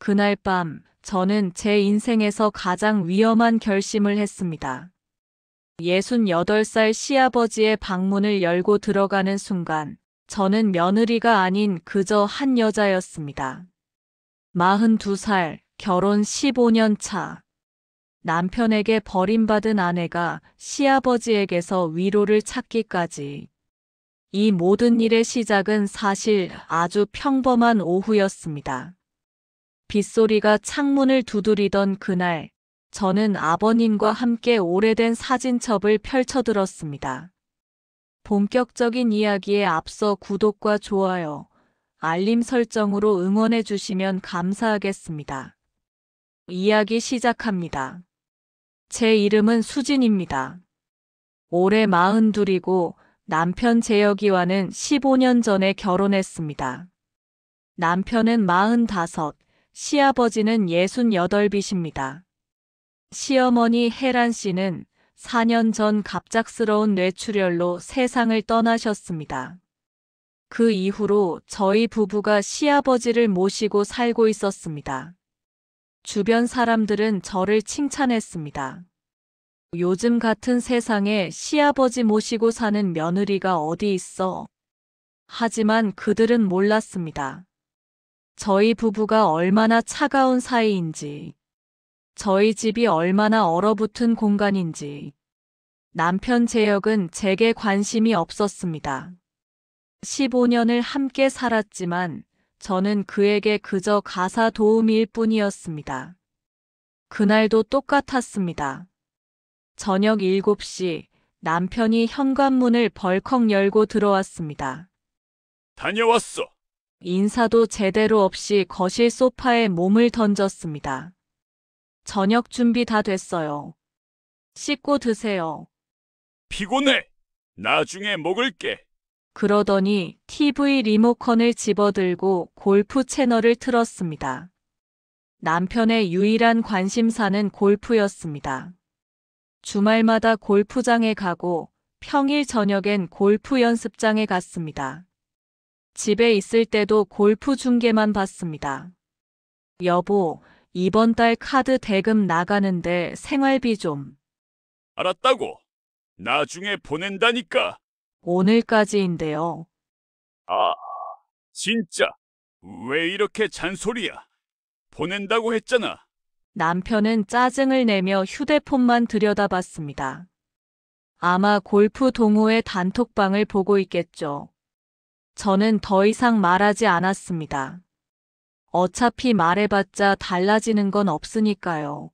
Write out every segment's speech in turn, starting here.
그날 밤 저는 제 인생에서 가장 위험한 결심을 했습니다. 68살 시아버지의 방문을 열고 들어가는 순간 저는 며느리가 아닌 그저 한 여자였습니다. 42살, 결혼 15년 차. 남편에게 버림받은 아내가 시아버지에게서 위로를 찾기까지. 이 모든 일의 시작은 사실 아주 평범한 오후였습니다. 빗소리가 창문을 두드리던 그날, 저는 아버님과 함께 오래된 사진첩을 펼쳐들었습니다. 본격적인 이야기에 앞서 구독과 좋아요, 알림 설정으로 응원해 주시면 감사하겠습니다. 이야기 시작합니다. 제 이름은 수진입니다. 올해 42이고 남편 재혁이와는 15년 전에 결혼했습니다. 남편은 45, 시아버지는 68이십니다. 시어머니 혜란 씨는 4년 전 갑작스러운 뇌출혈로 세상을 떠나셨습니다. 그 이후로 저희 부부가 시아버지를 모시고 살고 있었습니다. 주변 사람들은 저를 칭찬했습니다. 요즘 같은 세상에 시아버지 모시고 사는 며느리가 어디 있어? 하지만 그들은 몰랐습니다. 저희 부부가 얼마나 차가운 사이인지, 저희 집이 얼마나 얼어붙은 공간인지. 남편 재혁은 제게 관심이 없었습니다. 15년을 함께 살았지만 저는 그에게 그저 가사 도우미일 뿐이었습니다. 그날도 똑같았습니다. 저녁 7시 남편이 현관문을 벌컥 열고 들어왔습니다. 다녀왔어. 인사도 제대로 없이 거실 소파에 몸을 던졌습니다. 저녁 준비 다 됐어요. 씻고 드세요. 피곤해. 나중에 먹을게. 그러더니 TV 리모컨을 집어들고 골프 채널을 틀었습니다. 남편의 유일한 관심사는 골프였습니다. 주말마다 골프장에 가고 평일 저녁엔 골프 연습장에 갔습니다. 집에 있을 때도 골프 중계만 봤습니다. 여보, 이번 달 카드 대금 나가는데 생활비 좀. 알았다고. 나중에 보낸다니까. 오늘까지인데요. 아, 진짜. 왜 이렇게 잔소리야? 보낸다고 했잖아. 남편은 짜증을 내며 휴대폰만 들여다봤습니다. 아마 골프 동호회 단톡방을 보고 있겠죠. 저는 더 이상 말하지 않았습니다. 어차피 말해봤자 달라지는 건 없으니까요.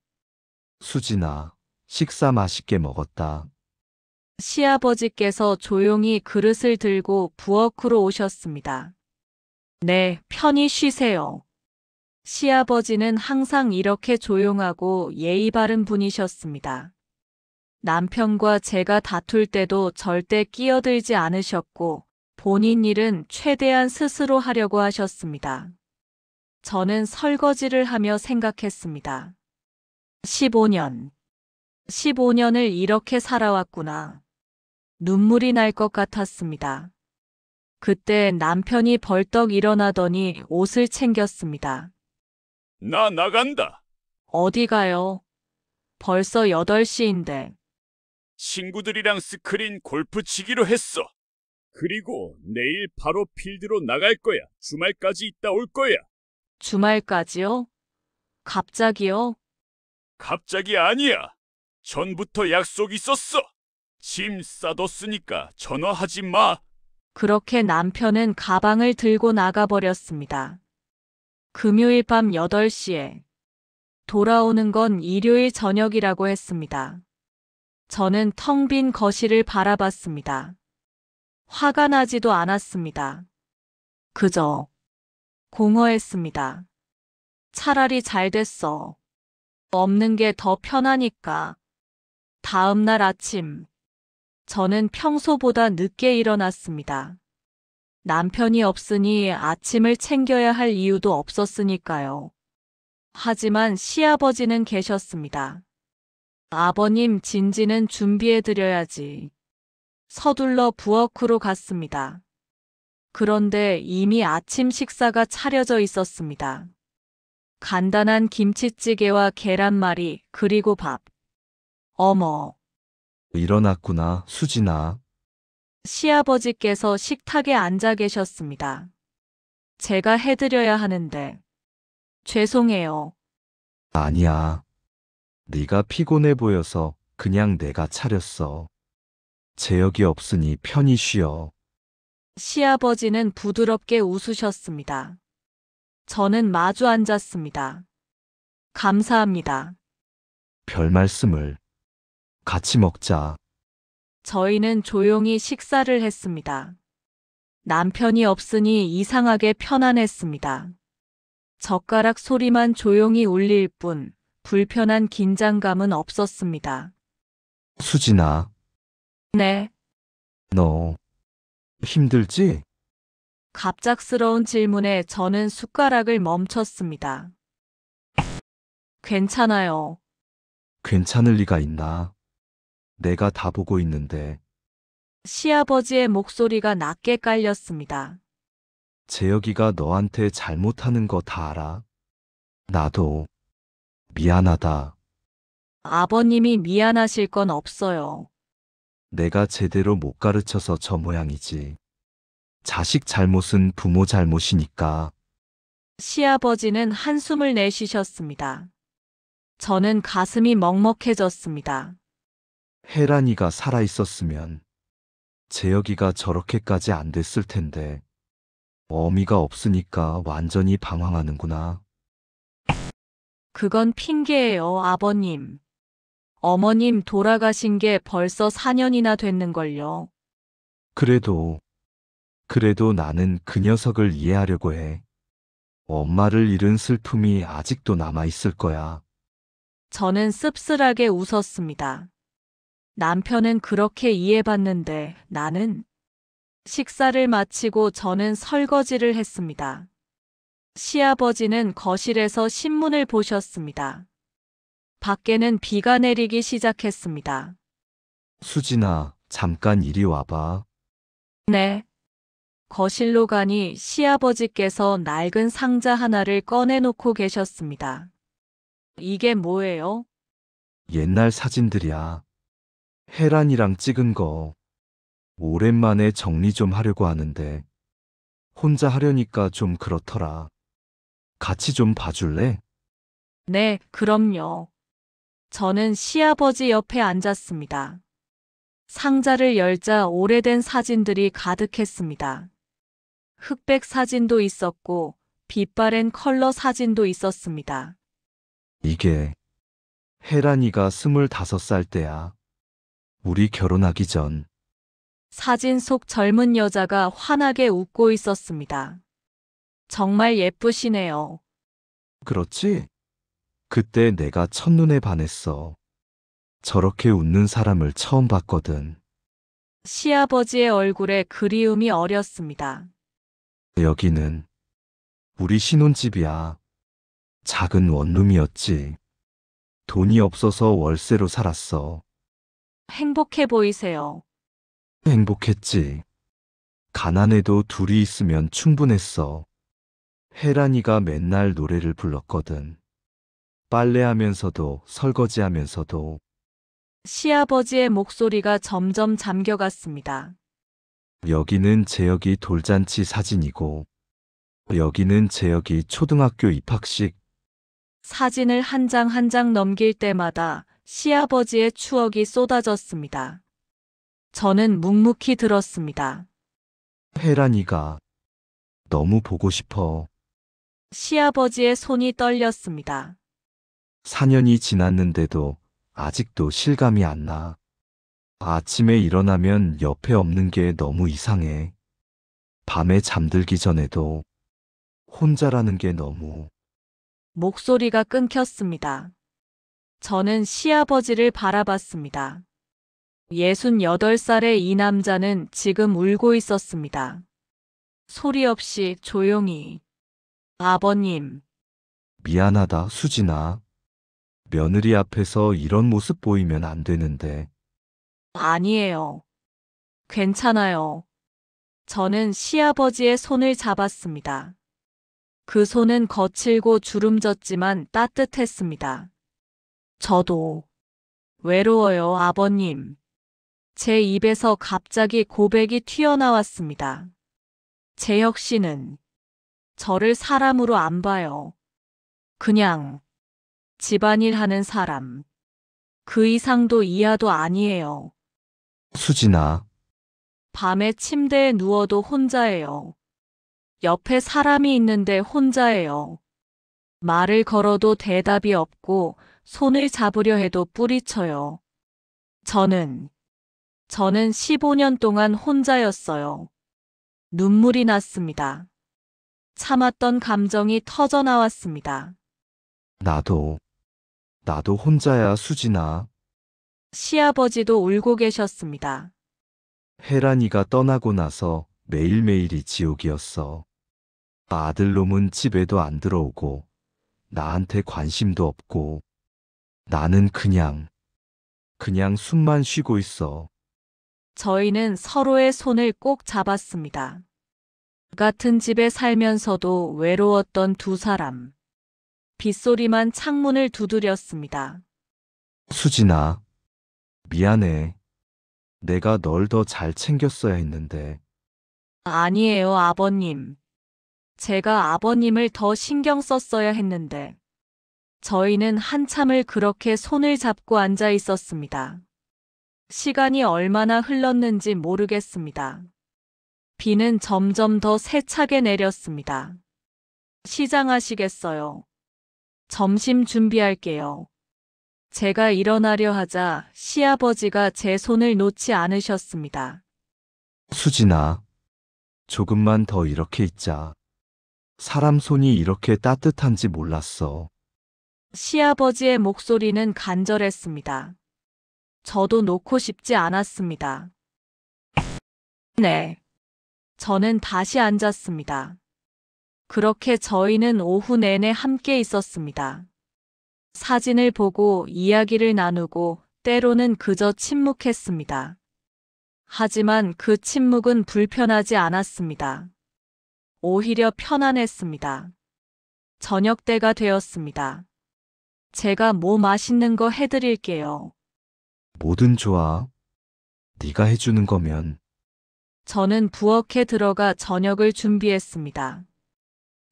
수진아, 식사 맛있게 먹었다. 시아버지께서 조용히 그릇을 들고 부엌으로 오셨습니다. 네, 편히 쉬세요. 시아버지는 항상 이렇게 조용하고 예의 바른 분이셨습니다. 남편과 제가 다툴 때도 절대 끼어들지 않으셨고 본인 일은 최대한 스스로 하려고 하셨습니다. 저는 설거지를 하며 생각했습니다. 15년. 15년을 이렇게 살아왔구나. 눈물이 날 것 같았습니다. 그때 남편이 벌떡 일어나더니 옷을 챙겼습니다. 나 나간다. 어디 가요? 벌써 8시인데. 친구들이랑 스크린 골프 치기로 했어. 그리고 내일 바로 필드로 나갈 거야. 주말까지 있다 올 거야. 주말까지요? 갑자기요? 갑자기 아니야. 전부터 약속 있었어. 짐 싸뒀으니까 전화하지 마. 그렇게 남편은 가방을 들고 나가버렸습니다. 금요일 밤 8시에. 돌아오는 건 일요일 저녁이라고 했습니다. 저는 텅 빈 거실을 바라봤습니다. 화가 나지도 않았습니다. 그저 공허했습니다. 차라리 잘 됐어. 없는 게 더 편하니까. 다음 날 아침, 저는 평소보다 늦게 일어났습니다. 남편이 없으니 아침을 챙겨야 할 이유도 없었으니까요. 하지만 시아버지는 계셨습니다. 아버님 진지는 준비해드려야지. 서둘러 부엌으로 갔습니다. 그런데 이미 아침 식사가 차려져 있었습니다. 간단한 김치찌개와 계란말이, 그리고 밥. 어머, 일어났구나, 수진아. 시아버지께서 식탁에 앉아 계셨습니다. 제가 해드려야 하는데. 죄송해요. 아니야. 네가 피곤해 보여서 그냥 내가 차렸어. 제역이 없으니 편히 쉬어. 시아버지는 부드럽게 웃으셨습니다. 저는 마주 앉았습니다. 감사합니다. 별 말씀을. 같이 먹자. 저희는 조용히 식사를 했습니다. 남편이 없으니 이상하게 편안했습니다. 젓가락 소리만 조용히 울릴 뿐 불편한 긴장감은 없었습니다. 수진아, 네, 너 힘들지? 갑작스러운 질문에 저는 숟가락을 멈췄습니다. 괜찮아요. 괜찮을 리가 있나? 내가 다 보고 있는데. 시아버지의 목소리가 낮게 깔렸습니다. 재혁이가 너한테 잘못하는 거 다 알아. 나도 미안하다. 아버님이 미안하실 건 없어요. 내가 제대로 못 가르쳐서 저 모양이지. 자식 잘못은 부모 잘못이니까. 시아버지는 한숨을 내쉬셨습니다. 저는 가슴이 먹먹해졌습니다. 혜란이가 살아있었으면 재혁이가 저렇게까지 안 됐을 텐데. 어미가 없으니까 완전히 방황하는구나. 그건 핑계예요, 아버님. 어머님 돌아가신 게 벌써 4년이나 됐는걸요. 그래도 나는 그 녀석을 이해하려고 해. 엄마를 잃은 슬픔이 아직도 남아있을 거야. 저는 씁쓸하게 웃었습니다. 남편은 그렇게 이해받는데 나는 식사를 마치고 저는 설거지를 했습니다. 시아버지는 거실에서 신문을 보셨습니다. 밖에는 비가 내리기 시작했습니다. 수진아, 잠깐 이리 와봐. 네. 거실로 가니 시아버지께서 낡은 상자 하나를 꺼내놓고 계셨습니다. 이게 뭐예요? 옛날 사진들이야. 혜란이랑 찍은 거. 오랜만에 정리 좀 하려고 하는데 혼자 하려니까 좀 그렇더라. 같이 좀 봐줄래? 네, 그럼요. 저는 시아버지 옆에 앉았습니다. 상자를 열자 오래된 사진들이 가득했습니다. 흑백 사진도 있었고 빛바랜 컬러 사진도 있었습니다. 이게 혜란이가 25살 때야. 우리 결혼하기 전. 사진 속 젊은 여자가 환하게 웃고 있었습니다. 정말 예쁘시네요. 그렇지? 그때 내가 첫눈에 반했어. 저렇게 웃는 사람을 처음 봤거든. 시아버지의 얼굴에 그리움이 어렸습니다. 여기는 우리 신혼집이야. 작은 원룸이었지. 돈이 없어서 월세로 살았어. 행복해 보이세요. 행복했지. 가난해도 둘이 있으면 충분했어. 혜란이가 맨날 노래를 불렀거든. 빨래하면서도 설거지하면서도. 시아버지의 목소리가 점점 잠겨갔습니다. 여기는 재혁이 돌잔치 사진이고 여기는 재혁이 초등학교 입학식. 사진을 한 장 한 장 넘길 때마다 시아버지의 추억이 쏟아졌습니다. 저는 묵묵히 들었습니다. 혜란이가 너무 보고 싶어. 시아버지의 손이 떨렸습니다. 4년이 지났는데도 아직도 실감이 안 나. 아침에 일어나면 옆에 없는 게 너무 이상해. 밤에 잠들기 전에도 혼자라는 게 너무. 목소리가 끊겼습니다. 저는 시아버지를 바라봤습니다. 68살의 이 남자는 지금 울고 있었습니다. 소리 없이 조용히. 아버님, 미안하다, 수진아. 며느리 앞에서 이런 모습 보이면 안 되는데. 아니에요. 괜찮아요. 저는 시아버지의 손을 잡았습니다. 그 손은 거칠고 주름졌지만 따뜻했습니다. 저도 외로워요, 아버님. 제 입에서 갑자기 고백이 튀어나왔습니다. 재혁 씨는 저를 사람으로 안 봐요. 그냥 집안일 하는 사람. 그 이상도 이하도 아니에요. 수진아, 밤에 침대에 누워도 혼자예요. 옆에 사람이 있는데 혼자예요. 말을 걸어도 대답이 없고 손을 잡으려 해도 뿌리쳐요. 저는 15년 동안 혼자였어요. 눈물이 났습니다. 참았던 감정이 터져 나왔습니다. 나도 혼자야, 수진아. 시아버지도 울고 계셨습니다. 혜란이가 떠나고 나서 매일매일이 지옥이었어. 아들놈은 집에도 안 들어오고, 나한테 관심도 없고, 나는 그냥 숨만 쉬고 있어. 저희는 서로의 손을 꼭 잡았습니다. 같은 집에 살면서도 외로웠던 두 사람. 빗소리만 창문을 두드렸습니다. 수진아, 미안해. 내가 널 더 잘 챙겼어야 했는데. 아니에요, 아버님. 제가 아버님을 더 신경 썼어야 했는데. 저희는 한참을 그렇게 손을 잡고 앉아 있었습니다. 시간이 얼마나 흘렀는지 모르겠습니다. 비는 점점 더 세차게 내렸습니다. 시장하시겠어요? 점심 준비할게요. 제가 일어나려 하자 시아버지가 제 손을 놓지 않으셨습니다. 수진아, 조금만 더 이렇게 있자. 사람 손이 이렇게 따뜻한지 몰랐어. 시아버지의 목소리는 간절했습니다. 저도 놓고 싶지 않았습니다. 네. 저는 다시 앉았습니다. 그렇게 저희는 오후 내내 함께 있었습니다. 사진을 보고 이야기를 나누고 때로는 그저 침묵했습니다. 하지만 그 침묵은 불편하지 않았습니다. 오히려 편안했습니다. 저녁 때가 되었습니다. 제가 뭐 맛있는 거 해드릴게요. 뭐든 좋아. 네가 해주는 거면. 저는 부엌에 들어가 저녁을 준비했습니다.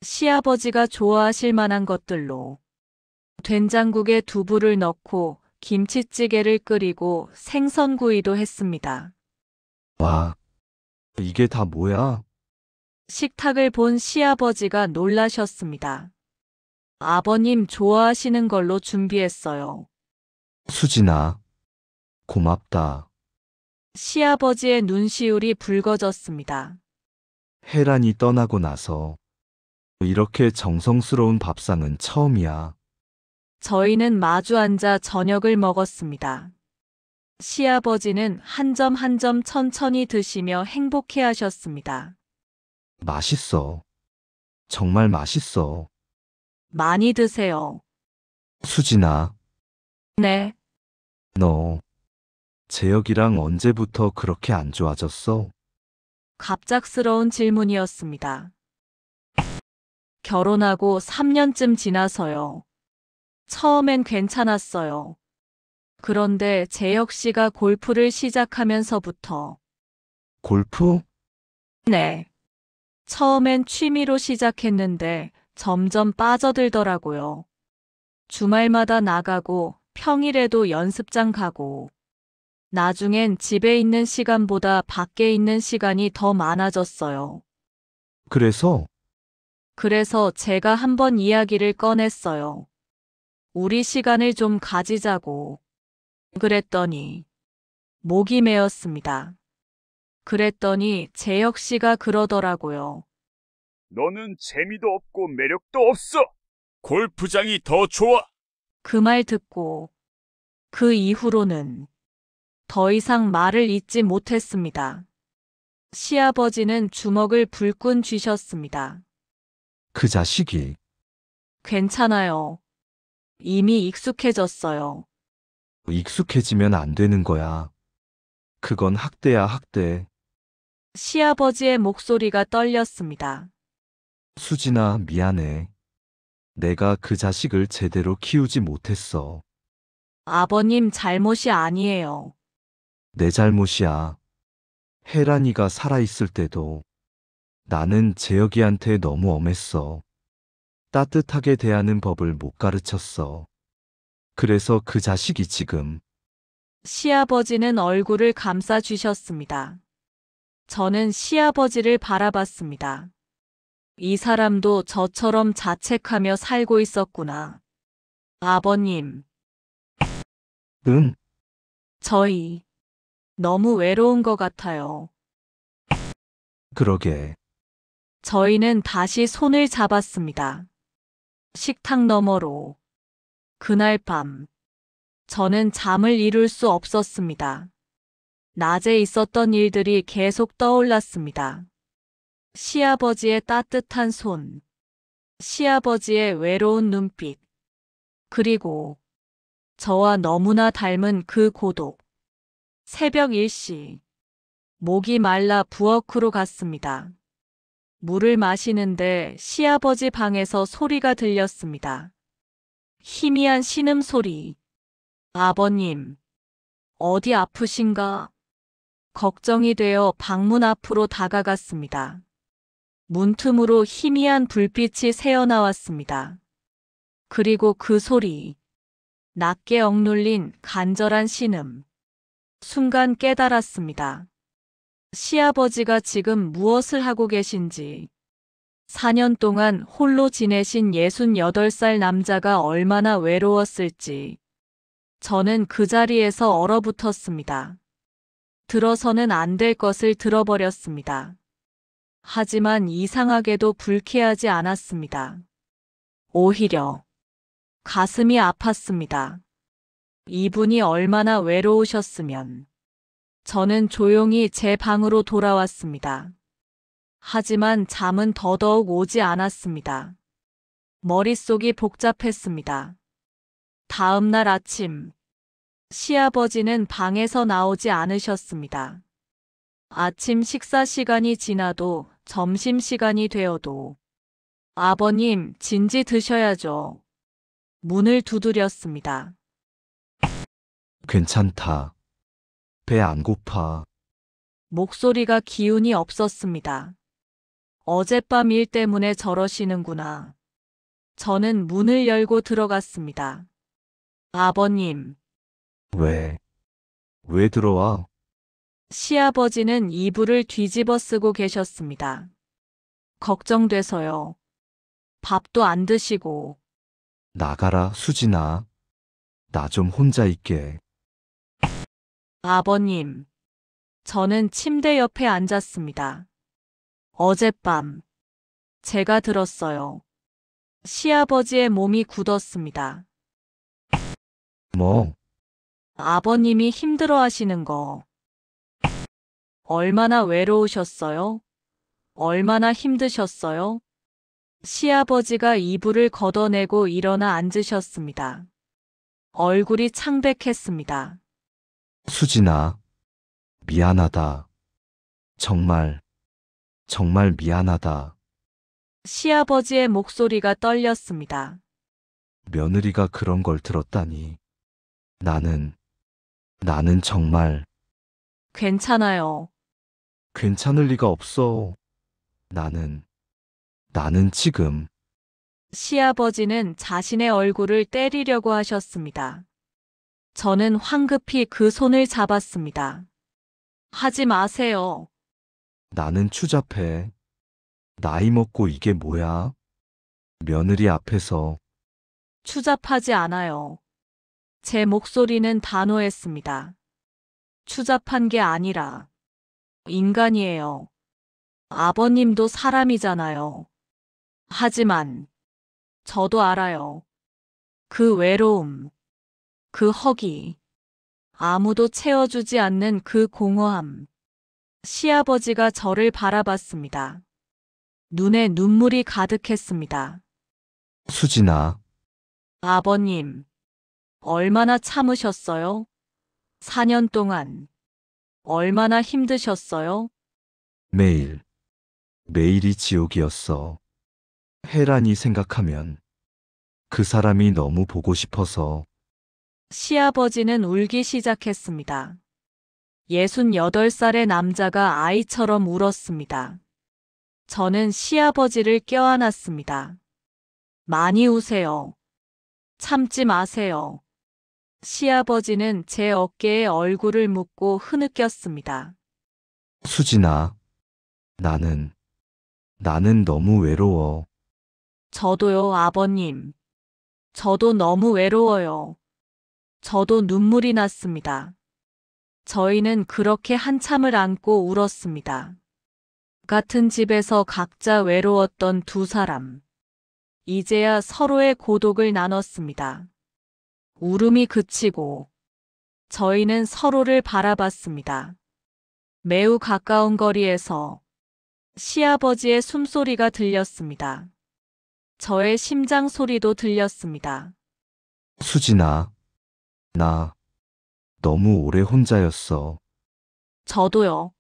시아버지가 좋아하실 만한 것들로 된장국에 두부를 넣고 김치찌개를 끓이고 생선구이도 했습니다. 와, 이게 다 뭐야? 식탁을 본 시아버지가 놀라셨습니다. 아버님 좋아하시는 걸로 준비했어요. 수진아, 고맙다. 시아버지의 눈시울이 붉어졌습니다. 혜란이 떠나고 나서 이렇게 정성스러운 밥상은 처음이야. 저희는 마주 앉아 저녁을 먹었습니다. 시아버지는 한 점 한 점 천천히 드시며 행복해 하셨습니다. 맛있어. 정말 맛있어. 많이 드세요. 수진아, 네. 너 재혁이랑 언제부터 그렇게 안 좋아졌어? 갑작스러운 질문이었습니다. 결혼하고 3년쯤 지나서요. 처음엔 괜찮았어요. 그런데 재혁 씨가 골프를 시작하면서부터 골프? 네. 처음엔 취미로 시작했는데 점점 빠져들더라고요. 주말마다 나가고 평일에도 연습장 가고 나중엔 집에 있는 시간보다 밖에 있는 시간이 더 많아졌어요. 그래서 그래서 제가 한번 이야기를 꺼냈어요. 우리 시간을 좀 가지자고. 그랬더니 목이 메었습니다. 그랬더니 재혁 씨가 그러더라고요. 너는 재미도 없고 매력도 없어. 골프장이 더 좋아. 그 말 듣고 그 이후로는 더 이상 말을 잇지 못했습니다. 시아버지는 주먹을 불끈 쥐셨습니다. 그 자식이 괜찮아요. 이미 익숙해졌어요. 익숙해지면 안 되는 거야. 그건 학대야, 학대. 시아버지의 목소리가 떨렸습니다. 수진아, 미안해. 내가 그 자식을 제대로 키우지 못했어. 아버님 잘못이 아니에요. 내 잘못이야. 혜란이가 살아있을 때도 나는 재혁이한테 너무 엄했어. 따뜻하게 대하는 법을 못 가르쳤어. 그래서 그 자식이 지금 시아버지는 얼굴을 감싸 주셨습니다. 저는 시아버지를 바라봤습니다. 이 사람도 저처럼 자책하며 살고 있었구나. 아버님, 응? 저희 너무 외로운 것 같아요. 그러게. 저희는 다시 손을 잡았습니다. 식탁 너머로. 그날 밤, 저는 잠을 이룰 수 없었습니다. 낮에 있었던 일들이 계속 떠올랐습니다. 시아버지의 따뜻한 손, 시아버지의 외로운 눈빛, 그리고 저와 너무나 닮은 그 고독. 새벽 1시, 목이 말라 부엌으로 갔습니다. 물을 마시는데 시아버지 방에서 소리가 들렸습니다. 희미한 신음소리. 아버님, 어디 아프신가? 걱정이 되어 방문 앞으로 다가갔습니다. 문틈으로 희미한 불빛이 새어나왔습니다. 그리고 그 소리. 낮게 억눌린 간절한 신음. 순간 깨달았습니다. 시아버지가 지금 무엇을 하고 계신지. 4년 동안 홀로 지내신 68살 남자가 얼마나 외로웠을지. 저는 그 자리에서 얼어붙었습니다. 들어서는 안 될 것을 들어버렸습니다. 하지만 이상하게도 불쾌하지 않았습니다. 오히려 가슴이 아팠습니다. 이분이 얼마나 외로우셨으면. 저는 조용히 제 방으로 돌아왔습니다. 하지만 잠은 더더욱 오지 않았습니다. 머릿속이 복잡했습니다. 다음 날 아침, 시아버지는 방에서 나오지 않으셨습니다. 아침 식사 시간이 지나도 점심시간이 되어도 아버님, 진지 드셔야죠. 문을 두드렸습니다. 괜찮다. 배 안 고파. 목소리가 기운이 없었습니다. 어젯밤 일 때문에 저러시는구나. 저는 문을 열고 들어갔습니다. 아버님, 왜? 왜 들어와? 시아버지는 이불을 뒤집어 쓰고 계셨습니다. 걱정돼서요. 밥도 안 드시고. 나가라, 수진아. 나 좀 혼자 있게. 아버님, 저는 침대 옆에 앉았습니다. 어젯밤, 제가 들었어요. 시아버지의 몸이 굳었습니다. 뭐? 아버님이 힘들어 하시는 거. 얼마나 외로우셨어요? 얼마나 힘드셨어요? 시아버지가 이불을 걷어내고 일어나 앉으셨습니다. 얼굴이 창백했습니다. 수진아. 미안하다. 정말, 정말 미안하다. 시아버지의 목소리가 떨렸습니다. 며느리가 그런 걸 들었다니. 나는 정말 괜찮아요. 괜찮을 리가 없어. 나는 지금 시아버지는 자신의 얼굴을 때리려고 하셨습니다. 저는 황급히 그 손을 잡았습니다. 하지 마세요. 나는 추잡해. 나이 먹고 이게 뭐야? 며느리 앞에서 추잡하지 않아요. 제 목소리는 단호했습니다. 추잡한 게 아니라 인간이에요. 아버님도 사람이잖아요. 하지만 저도 알아요. 그 외로움, 그 허기, 아무도 채워주지 않는 그 공허함. 시아버지가 저를 바라봤습니다. 눈에 눈물이 가득했습니다. 수진아. 아버님, 얼마나 참으셨어요? 4년 동안. 얼마나 힘드셨어요? 매일이 지옥이었어. 혜란이 생각하면 그 사람이 너무 보고 싶어서 시아버지는 울기 시작했습니다. 68살의 남자가 아이처럼 울었습니다. 저는 시아버지를 껴안았습니다. 많이 우세요. 참지 마세요. 시아버지는 제 어깨에 얼굴을 묻고 흐느꼈습니다. 수진아, 나는 너무 외로워. 저도요, 아버님. 저도 너무 외로워요. 저도 눈물이 났습니다. 저희는 그렇게 한참을 안고 울었습니다. 같은 집에서 각자 외로웠던 두 사람. 이제야 서로의 고독을 나눴습니다. 울음이 그치고 저희는 서로를 바라봤습니다. 매우 가까운 거리에서 시아버지의 숨소리가 들렸습니다. 저의 심장 소리도 들렸습니다. 수진아, 나 너무 오래 혼자였어. 저도요.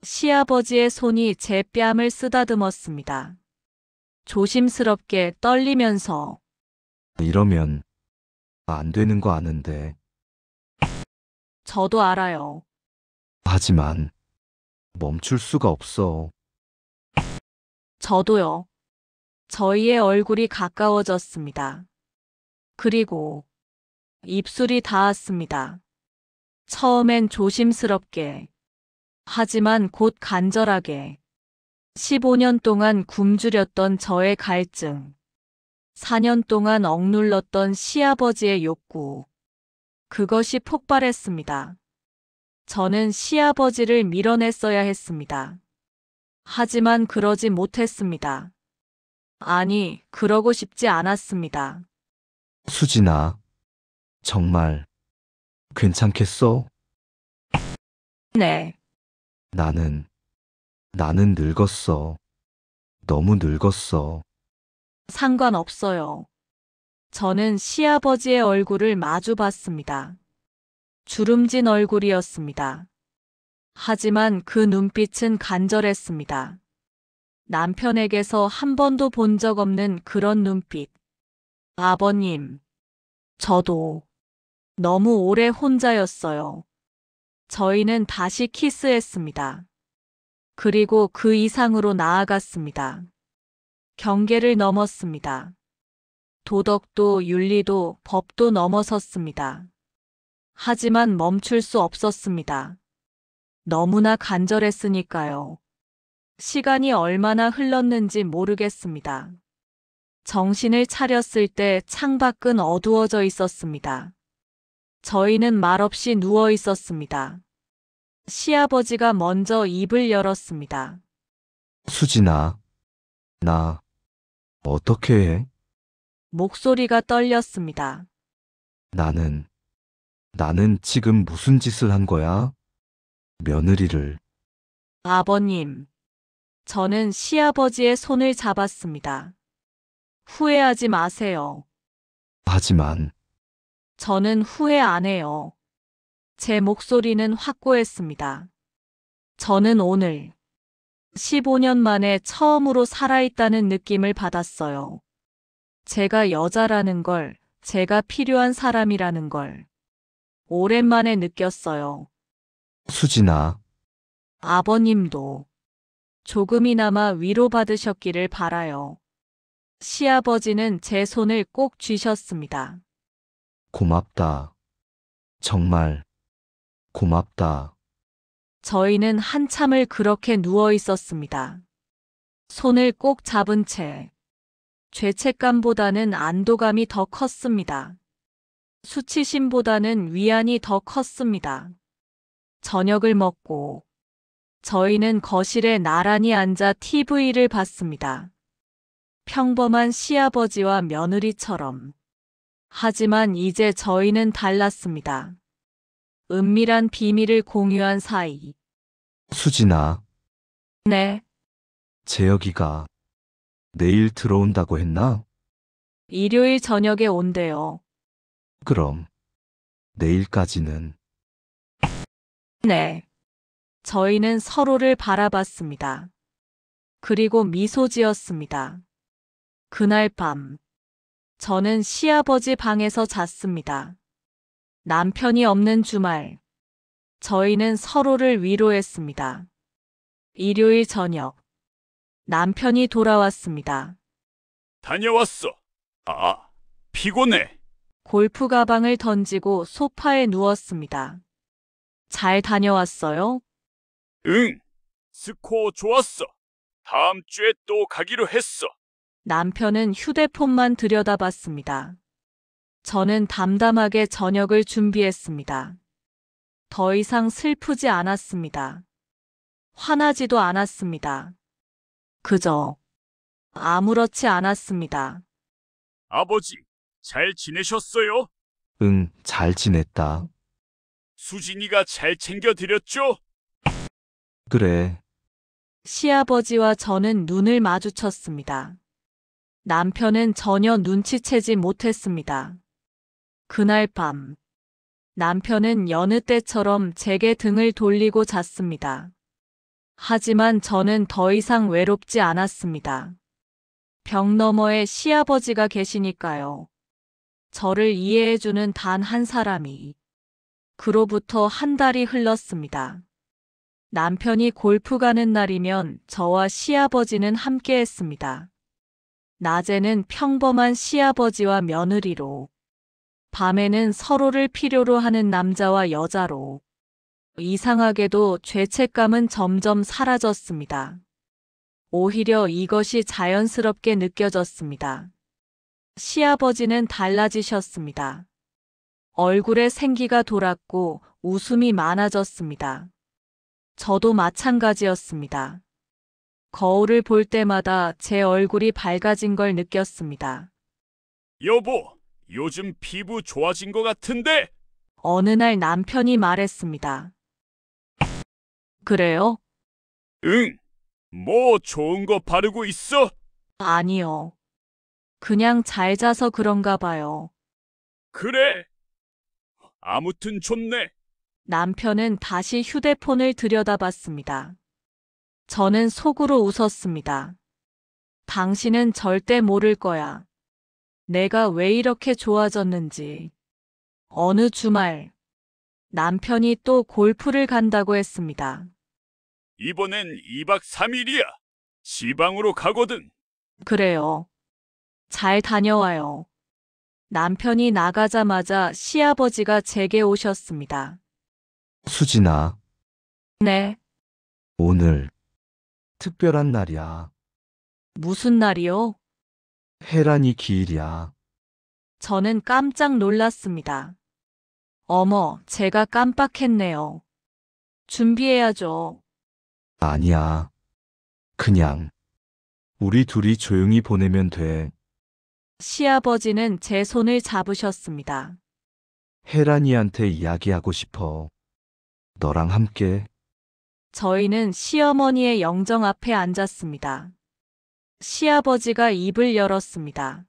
시아버지의 손이 제 뺨을 쓰다듬었습니다. 조심스럽게 떨리면서 이러면 안 되는 거 아는데. 저도 알아요. 하지만 멈출 수가 없어. 저도요. 저희의 얼굴이 가까워졌습니다. 그리고 입술이 닿았습니다. 처음엔 조심스럽게, 하지만 곧 간절하게. 15년 동안 굶주렸던 저의 갈증, 4년 동안 억눌렀던 시아버지의 욕구, 그것이 폭발했습니다. 저는 시아버지를 밀어냈어야 했습니다. 하지만 그러지 못했습니다. 아니, 그러고 싶지 않았습니다. 수진아, 정말 괜찮겠어? 네, 나는 늙었어. 너무 늙었어. 상관없어요. 저는 시아버지의 얼굴을 마주 봤습니다. 주름진 얼굴이었습니다. 하지만 그 눈빛은 간절했습니다. 남편에게서 한 번도 본 적 없는 그런 눈빛. 아버님, 저도 너무 오래 혼자였어요. 저희는 다시 키스했습니다. 그리고 그 이상으로 나아갔습니다. 경계를 넘었습니다. 도덕도 윤리도 법도 넘어섰습니다. 하지만 멈출 수 없었습니다. 너무나 간절했으니까요. 시간이 얼마나 흘렀는지 모르겠습니다. 정신을 차렸을 때 창밖은 어두워져 있었습니다. 저희는 말없이 누워 있었습니다. 시아버지가 먼저 입을 열었습니다. 수진아, 나 어떻게 해? 목소리가 떨렸습니다. 나는 지금 무슨 짓을 한 거야? 며느리를. 아버님, 저는 시아버지의 손을 잡았습니다. 후회하지 마세요. 하지만 저는 후회 안 해요. 제 목소리는 확고했습니다. 저는 오늘 15년 만에 처음으로 살아있다는 느낌을 받았어요. 제가 여자라는 걸, 제가 필요한 사람이라는 걸 오랜만에 느꼈어요. 수진아, 아버님도 조금이나마 위로받으셨기를 바라요. 시아버지는 제 손을 꼭 쥐셨습니다. 고맙다. 정말 고맙다. 저희는 한참을 그렇게 누워 있었습니다. 손을 꼭 잡은 채 죄책감보다는 안도감이 더 컸습니다. 수치심보다는 위안이 더 컸습니다. 저녁을 먹고 저희는 거실에 나란히 앉아 TV를 봤습니다. 평범한 시아버지와 며느리처럼. 하지만 이제 저희는 달랐습니다. 은밀한 비밀을 공유한 사이. 수진아, 네, 재혁이가 내일 들어온다고 했나? 일요일 저녁에 온대요. 그럼 내일까지는. 네. 저희는 서로를 바라봤습니다. 그리고 미소 지었습니다. 그날 밤, 저는 시아버지 방에서 잤습니다. 남편이 없는 주말, 저희는 서로를 위로했습니다. 일요일 저녁, 남편이 돌아왔습니다. 다녀왔어. 아, 피곤해. 골프 가방을 던지고 소파에 누웠습니다. 잘 다녀왔어요? 응, 스코어 좋았어. 다음 주에 또 가기로 했어. 남편은 휴대폰만 들여다봤습니다. 저는 담담하게 저녁을 준비했습니다. 더 이상 슬프지 않았습니다. 화나지도 않았습니다. 그저 아무렇지 않았습니다. 아버지, 잘 지내셨어요? 응, 잘 지냈다. 수진이가 잘 챙겨드렸죠? 그래, 시아버지와 저는 눈을 마주쳤습니다. 남편은 전혀 눈치채지 못했습니다. 그날 밤, 남편은 여느 때처럼 제게 등을 돌리고 잤습니다. 하지만 저는 더 이상 외롭지 않았습니다. 벽 너머에 시아버지가 계시니까요. 저를 이해해주는 단 한 사람이. 그로부터 한 달이 흘렀습니다. 남편이 골프 가는 날이면 저와 시아버지는 함께 했습니다. 낮에는 평범한 시아버지와 며느리로, 밤에는 서로를 필요로 하는 남자와 여자로. 이상하게도 죄책감은 점점 사라졌습니다. 오히려 이것이 자연스럽게 느껴졌습니다. 시아버지는 달라지셨습니다. 얼굴에 생기가 돌았고 웃음이 많아졌습니다. 저도 마찬가지였습니다. 거울을 볼 때마다 제 얼굴이 밝아진 걸 느꼈습니다. 여보, 요즘 피부 좋아진 것 같은데? 어느 날 남편이 말했습니다. 그래요? 응, 뭐 좋은 거 바르고 있어? 아니요. 그냥 잘 자서 그런가 봐요. 그래. 아무튼 좋네. 남편은 다시 휴대폰을 들여다봤습니다. 저는 속으로 웃었습니다. 당신은 절대 모를 거야. 내가 왜 이렇게 좋아졌는지. 어느 주말, 남편이 또 골프를 간다고 했습니다. 이번엔 2박 3일이야. 지방으로 가거든. 그래요. 잘 다녀와요. 남편이 나가자마자 시아버지가 제게 오셨습니다. 수진아, 네, 오늘 특별한 날이야. 무슨 날이요? 혜란이 기일이야. 저는 깜짝 놀랐습니다. 어머, 제가 깜빡했네요. 준비해야죠. 아니야. 그냥 우리 둘이 조용히 보내면 돼. 시아버지는 제 손을 잡으셨습니다. 혜란이한테 이야기하고 싶어. 너랑 함께. 저희는 시어머니의 영정 앞에 앉았습니다. 시아버지가 입을 열었습니다.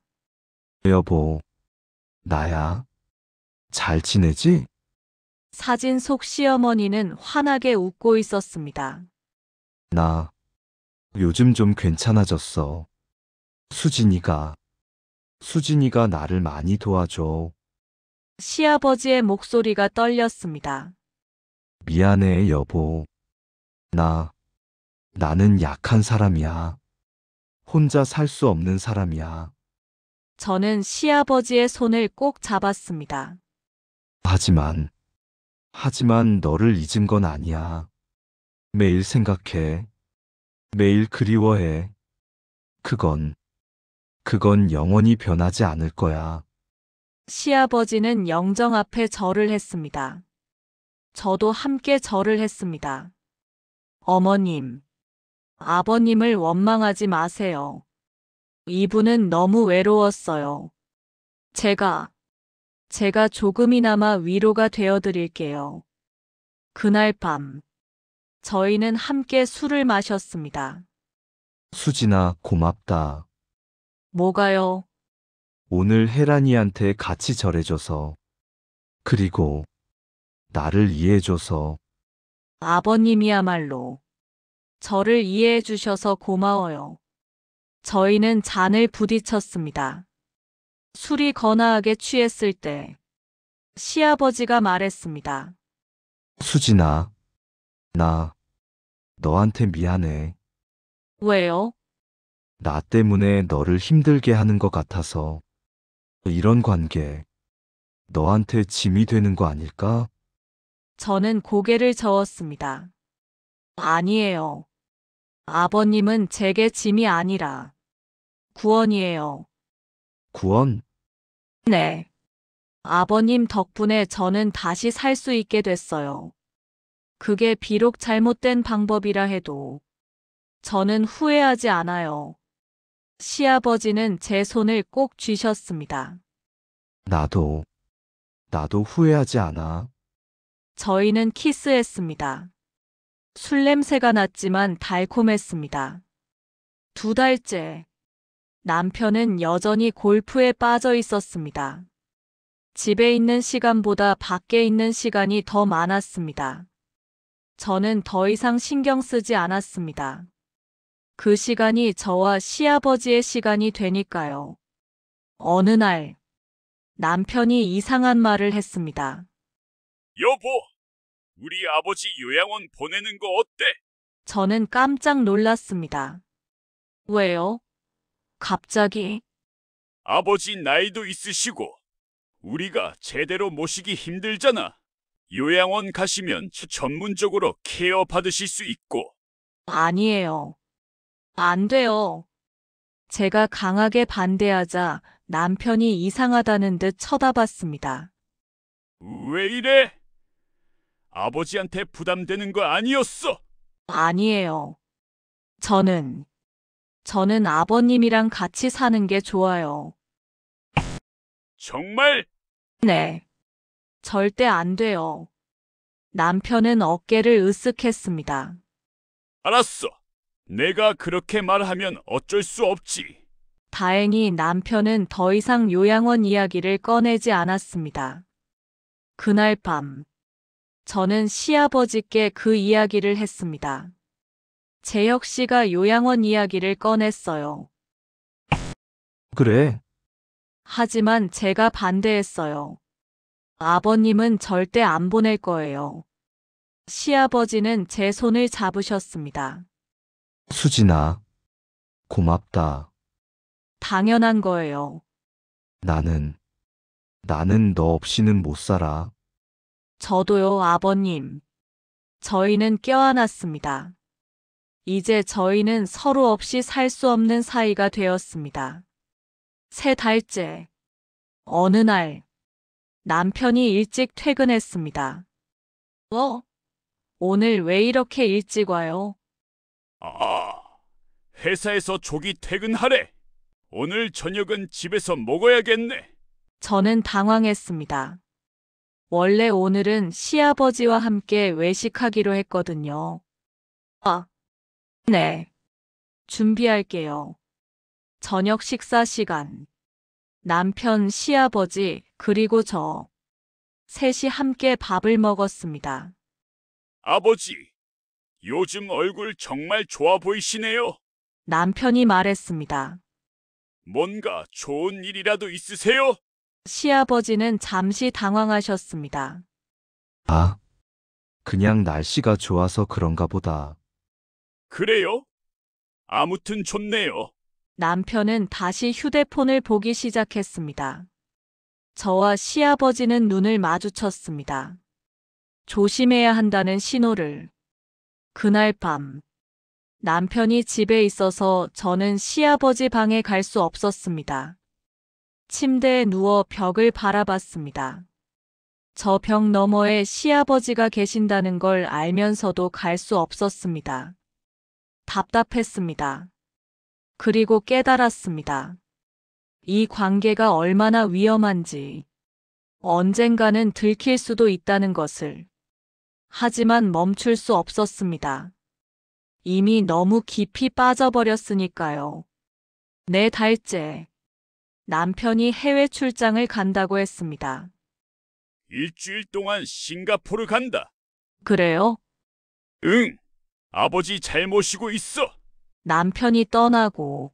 여보, 나야. 잘 지내지? 사진 속 시어머니는 환하게 웃고 있었습니다. 나 요즘 좀 괜찮아졌어. 수진이가 나를 많이 도와줘. 시아버지의 목소리가 떨렸습니다. 미안해, 여보. 나는 약한 사람이야. 혼자 살 수 없는 사람이야. 저는 시아버지의 손을 꼭 잡았습니다. 하지만 너를 잊은 건 아니야. 매일 생각해. 매일 그리워해. 그건 영원히 변하지 않을 거야. 시아버지는 영정 앞에 절을 했습니다. 저도 함께 절을 했습니다. 어머님, 아버님을 원망하지 마세요. 이분은 너무 외로웠어요. 제가 조금이나마 위로가 되어 드릴게요. 그날 밤, 저희는 함께 술을 마셨습니다. 수진아, 고맙다. 뭐가요? 오늘 혜란이한테 같이 절해줘서. 그리고 나를 이해해줘서. 아버님이야말로 저를 이해해 주셔서 고마워요. 저희는 잔을 부딪혔습니다. 술이 거나하게 취했을 때 시아버지가 말했습니다. 수진아, 나 너한테 미안해. 왜요? 나 때문에 너를 힘들게 하는 것 같아서. 이런 관계, 너한테 짐이 되는 거 아닐까? 저는 고개를 저었습니다. 아니에요. 아버님은 제게 짐이 아니라 구원이에요. 구원? 네. 아버님 덕분에 저는 다시 살 수 있게 됐어요. 그게 비록 잘못된 방법이라 해도 저는 후회하지 않아요. 시아버지는 제 손을 꼭 쥐셨습니다. 나도 후회하지 않아. 저희는 키스했습니다. 술 냄새가 났지만 달콤했습니다. 2달째. 남편은 여전히 골프에 빠져 있었습니다. 집에 있는 시간보다 밖에 있는 시간이 더 많았습니다. 저는 더 이상 신경 쓰지 않았습니다. 그 시간이 저와 시아버지의 시간이 되니까요. 어느 날, 남편이 이상한 말을 했습니다. 여보, 우리 아버지 요양원 보내는 거 어때? 저는 깜짝 놀랐습니다. 왜요? 갑자기? 아버지 나이도 있으시고 우리가 제대로 모시기 힘들잖아. 요양원 가시면 전문적으로 케어 받으실 수 있고. 아니에요. 안 돼요. 제가 강하게 반대하자 남편이 이상하다는 듯 쳐다봤습니다. 왜 이래? 아버지한테 부담되는 거 아니었어? 아니에요. 저는 아버님이랑 같이 사는 게 좋아요. 정말? 네. 절대 안 돼요. 남편은 어깨를 으쓱했습니다. 알았어. 내가 그렇게 말하면 어쩔 수 없지. 다행히 남편은 더 이상 요양원 이야기를 꺼내지 않았습니다. 그날 밤, 저는 시아버지께 그 이야기를 했습니다. 재혁 씨가 요양원 이야기를 꺼냈어요. 그래, 하지만 제가 반대했어요. 아버님은 절대 안 보낼 거예요. 시아버지는 제 손을 잡으셨습니다. 수진아, 고맙다. 당연한 거예요. 나는 너 없이는 못 살아. 저도요, 아버님. 저희는 껴안았습니다. 이제 저희는 서로 없이 살 수 없는 사이가 되었습니다. 3달째. 어느 날, 남편이 일찍 퇴근했습니다. 오늘 왜 이렇게 일찍 와요? 아, 회사에서 조기 퇴근하래. 오늘 저녁은 집에서 먹어야겠네. 저는 당황했습니다. 원래 오늘은 시아버지와 함께 외식하기로 했거든요. 네. 준비할게요. 저녁 식사 시간. 남편, 시아버지, 그리고 저. 셋이 함께 밥을 먹었습니다. 아버지, 요즘 얼굴 정말 좋아 보이시네요. 남편이 말했습니다. 뭔가 좋은 일이라도 있으세요? 시아버지는 잠시 당황하셨습니다. 아, 그냥 날씨가 좋아서 그런가 보다. 그래요? 아무튼 좋네요. 남편은 다시 휴대폰을 보기 시작했습니다. 저와 시아버지는 눈을 마주쳤습니다. 조심해야 한다는 신호를. 그날 밤, 남편이 집에 있어서 저는 시아버지 방에 갈 수 없었습니다. 침대에 누워 벽을 바라봤습니다. 저 벽 너머에 시아버지가 계신다는 걸 알면서도 갈 수 없었습니다. 답답했습니다. 그리고 깨달았습니다. 이 관계가 얼마나 위험한지, 언젠가는 들킬 수도 있다는 것을. 하지만 멈출 수 없었습니다. 이미 너무 깊이 빠져버렸으니까요. 4달째. 남편이 해외 출장을 간다고 했습니다. 일주일 동안 싱가포르 간다. 그래요? 응, 아버지 잘 모시고 있어. 남편이 떠나고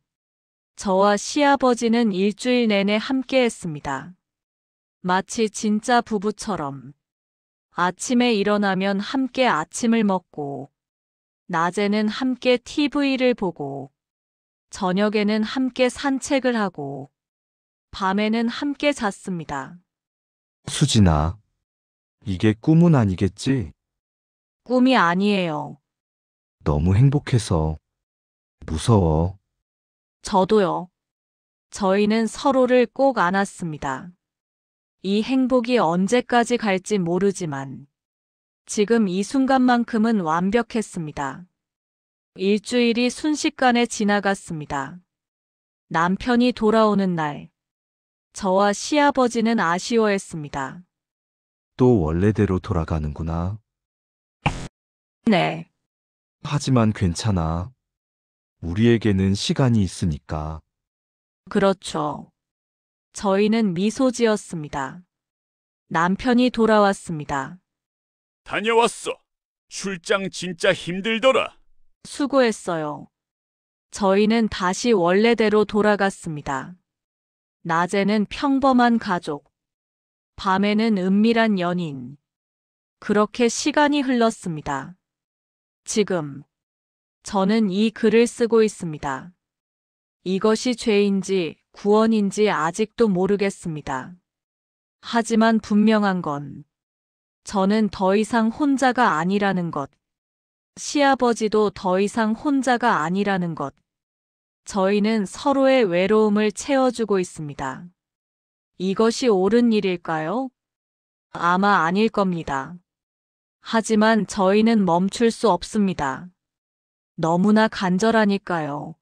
저와 시아버지는 일주일 내내 함께 했습니다. 마치 진짜 부부처럼. 아침에 일어나면 함께 아침을 먹고, 낮에는 함께 TV를 보고, 저녁에는 함께 산책을 하고, 밤에는 함께 잤습니다. 수진아, 이게 꿈은 아니겠지? 꿈이 아니에요. 너무 행복해서 무서워. 저도요. 저희는 서로를 꼭 안았습니다. 이 행복이 언제까지 갈지 모르지만 지금 이 순간만큼은 완벽했습니다. 일주일이 순식간에 지나갔습니다. 남편이 돌아오는 날, 저와 시아버지는 아쉬워했습니다. 또 원래대로 돌아가는구나. 네, 하지만 괜찮아. 우리에게는 시간이 있으니까. 그렇죠. 저희는 미소 지었습니다. 남편이 돌아왔습니다. 다녀왔어. 출장 진짜 힘들더라. 수고했어요. 저희는 다시 원래대로 돌아갔습니다. 낮에는 평범한 가족, 밤에는 은밀한 연인. 그렇게 시간이 흘렀습니다. 지금 저는 이 글을 쓰고 있습니다. 이것이 죄인지 구원인지 아직도 모르겠습니다. 하지만 분명한 건 저는 더 이상 혼자가 아니라는 것, 시아버지도 더 이상 혼자가 아니라는 것. 저희는 서로의 외로움을 채워주고 있습니다. 이것이 옳은 일일까요? 아마 아닐 겁니다. 하지만 저희는 멈출 수 없습니다. 너무나 간절하니까요.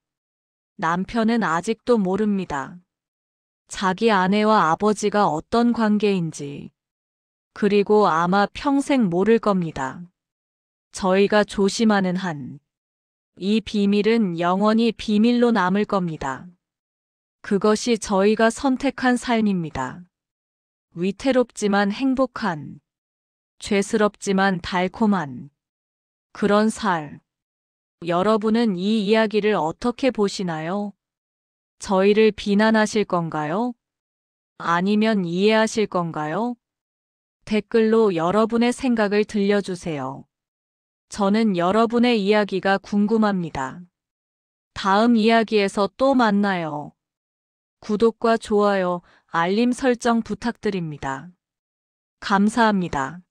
남편은 아직도 모릅니다. 자기 아내와 아버지가 어떤 관계인지. 그리고 아마 평생 모를 겁니다. 저희가 조심하는 한, 이 비밀은 영원히 비밀로 남을 겁니다. 그것이 저희가 선택한 삶입니다. 위태롭지만 행복한, 죄스럽지만 달콤한 그런 삶. 여러분은 이 이야기를 어떻게 보시나요? 저희를 비난하실 건가요? 아니면 이해하실 건가요? 댓글로 여러분의 생각을 들려주세요. 저는 여러분의 이야기가 궁금합니다. 다음 이야기에서 또 만나요. 구독과 좋아요, 알림 설정 부탁드립니다. 감사합니다.